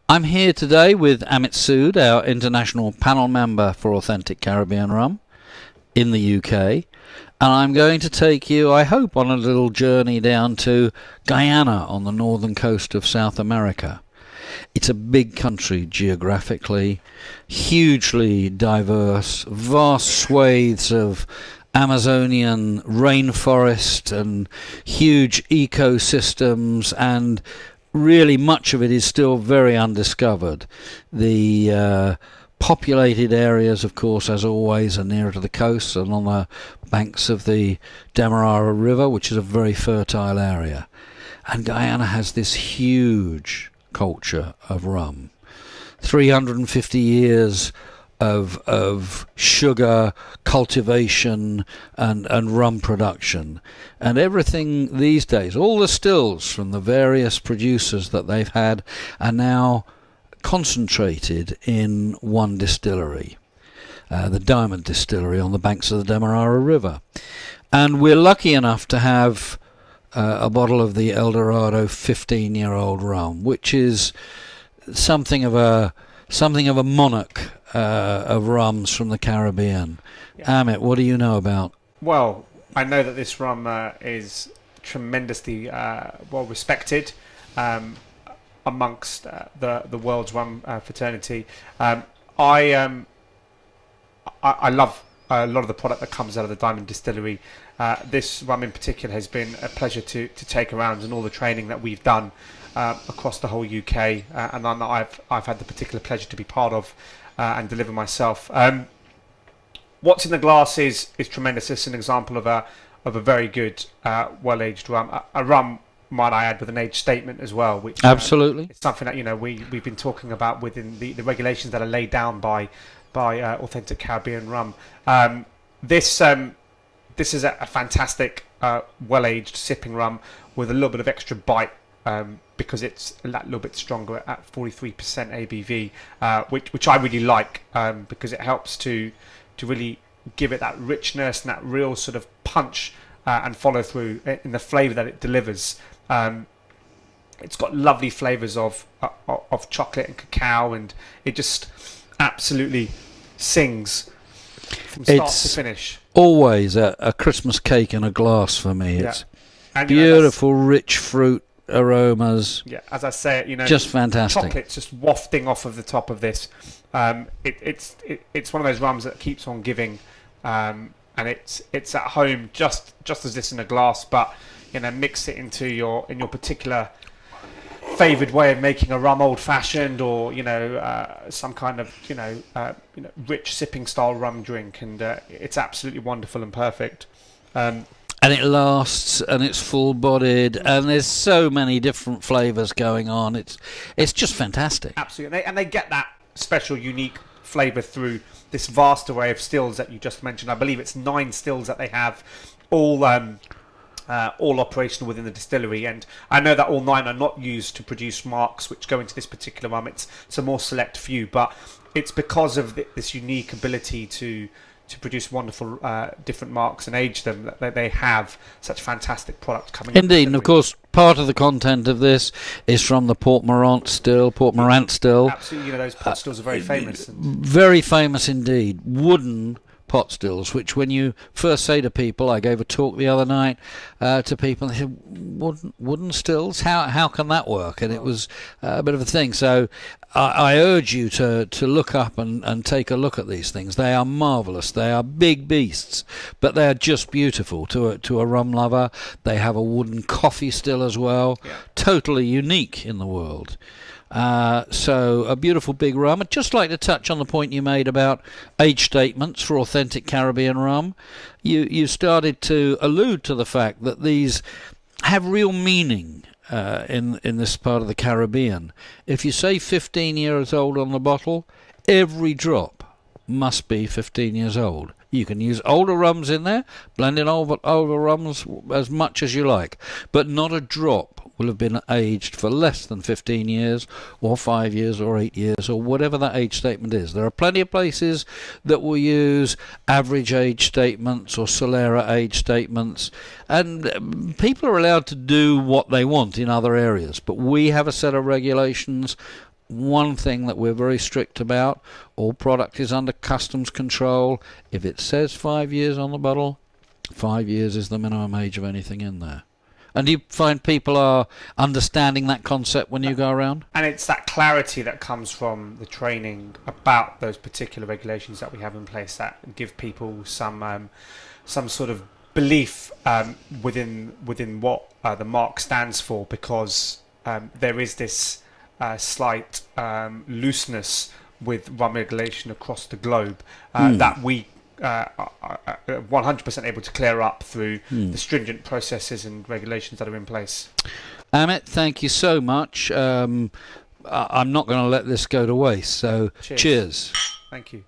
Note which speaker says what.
Speaker 1: I'm here today with Amit Sood, our international panel member for Authentic Caribbean Rum in the UK, and I'm going to take you, I hope, on a little journey down to Guyana on the northern coast of South America. It's a big country geographically, hugely diverse, vast swathes of Amazonian rainforest and huge ecosystems, and really much of it is still very undiscovered. The populated areas, of course, as always, are nearer to the coast and on the banks of the Demerara River, which is a very fertile area. And Guyana has this huge culture of rum. 350 years of sugar cultivation and rum production, and everything these days, all the stills from the various producers that they've had are now concentrated in one distillery, the Diamond Distillery on the banks of the Demerara River. And we're lucky enough to have a bottle of the El Dorado 15-year-old rum, which is something of a monarch of rums from the Caribbean. Yeah. Amit, what do you know about?
Speaker 2: Well, I know that this rum is tremendously well respected amongst the world's rum fraternity. I love a lot of the product that comes out of the Diamond Distillery. This rum in particular has been a pleasure to take around, and all the training that we've done across the whole UK, and I've had the particular pleasure to be part of and deliver myself. What's in the glass is tremendous. It's an example of a very good well-aged rum. A rum, might I add, with an age statement as well, which
Speaker 1: absolutely
Speaker 2: it's something that we've been talking about within the regulations that are laid down by Authentic Caribbean Rum. This is a fantastic well-aged sipping rum with a little bit of extra bite, because it's a little bit stronger at 43% ABV, which I really like, because it helps to really give it that richness and that real sort of punch and follow through in the flavour that it delivers. It's got lovely flavours of chocolate and cacao, and it just absolutely sings from start to finish.
Speaker 1: Always a Christmas cake in a glass for me.
Speaker 2: Yeah.
Speaker 1: It's beautiful, rich fruit aromas.
Speaker 2: Yeah, as I say,
Speaker 1: just fantastic.
Speaker 2: Chocolate's just wafting off of the top of this. It's one of those rums that keeps on giving, and it's at home just as this in a glass, but mix it into your particular favoured way of making a rum, old fashioned, or some kind of rich sipping style rum drink, and it's absolutely wonderful and perfect.
Speaker 1: And it lasts, and it's full-bodied, and there's so many different flavours going on. It's just fantastic.
Speaker 2: Absolutely, and they get that special, unique flavour through this vast array of stills that you just mentioned. I believe it's 9 stills that they have, all operational within the distillery. And I know that all 9 are not used to produce marks which go into this particular rum. It's a more select few, but it's because of this unique ability to produce wonderful different marks and age them, that they have such fantastic product coming.
Speaker 1: Indeed, and of course, part of the content of this is from the Port Morant still.
Speaker 2: Absolutely, those pot stills are very famous.
Speaker 1: Very famous indeed. Wooden pot stills, which when you first say to people, I gave a talk the other night to people, and they said, wooden stills? How can that work? And it was a bit of a thing. So I urge you to look up and take a look at these things. They are marvellous. They are big beasts, but they are just beautiful to a rum lover. They have a wooden coffee still as well, totally unique in the world. So a beautiful big rum. I'd just like to touch on the point you made about age statements for Authentic Caribbean Rum. You started to allude to the fact that these have real meaning in this part of the Caribbean. If you say 15 years old on the bottle, every drop must be 15 years old. You can use older rums in there, blend in older rums as much as you like, but not a drop will have been aged for less than 15 years or 5 years or 8 years or whatever that age statement is. There are plenty of places that will use average age statements or Solera age statements, and people are allowed to do what they want in other areas, but we have a set of regulations one thing that we're very strict about: all product is under customs control. If it says 5 years on the bottle, 5 years is the minimum age of anything in there. And do you find people are understanding that concept when you go around?
Speaker 2: And it's that clarity that comes from the training about those particular regulations that we have in place that give people some sort of belief within what the mark stands for, because there is this slight looseness with rum regulation across the globe that we are 100% able to clear up through the stringent processes and regulations that are in place.
Speaker 1: Amit, thank you so much. I'm not going to let this go to waste, so cheers.
Speaker 2: Thank you.